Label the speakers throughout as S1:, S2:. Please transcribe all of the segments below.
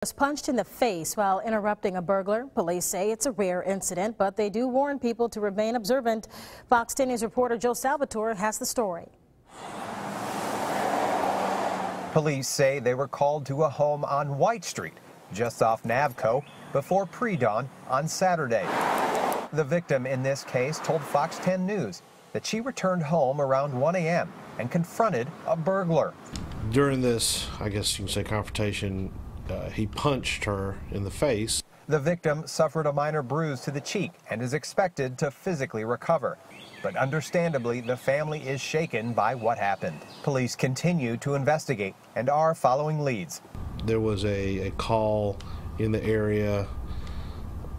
S1: Was punched in the face while interrupting a burglar. Police say it's a rare incident, but they do warn people to remain observant. Fox 10 News reporter Joe Salvatore has the story.
S2: Police say they were called to a home on White Street, just off Navco, before pre-dawn on Saturday. The victim in this case told Fox 10 News that she returned home around 1 a.m. and confronted a burglar.
S3: During this, I guess you can say, confrontation, he punched her in the face.
S2: The victim suffered a minor bruise to the cheek and is expected to physically recover. But understandably, the family is shaken by what happened. Police continue to investigate and are following leads.
S3: There was a call in the area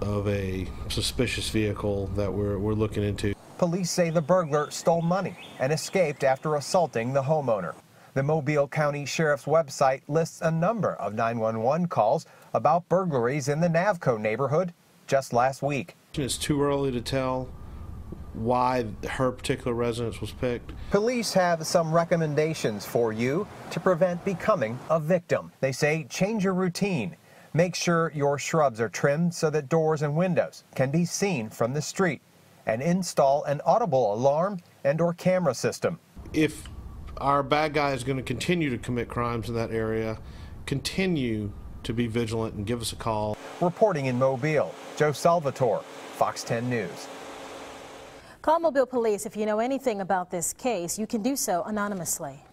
S3: of a suspicious vehicle that we're looking into.
S2: Police say the burglar stole money and escaped after assaulting the homeowner. The Mobile County Sheriff's website lists a number of 911 calls about burglaries in the Navco neighborhood just last week.
S3: It's too early to tell why her particular residence was picked.
S2: Police have some recommendations for you to prevent becoming a victim. They say change your routine. Make sure your shrubs are trimmed so that doors and windows can be seen from the street. And install an audible alarm and/or camera system.
S3: If our bad guy is going to continue to commit crimes in that area, continue to be vigilant and give us a call.
S2: Reporting in Mobile, Joe Salvatore, Fox 10 News.
S1: Call Mobile Police if you know anything about this case. You can do so anonymously.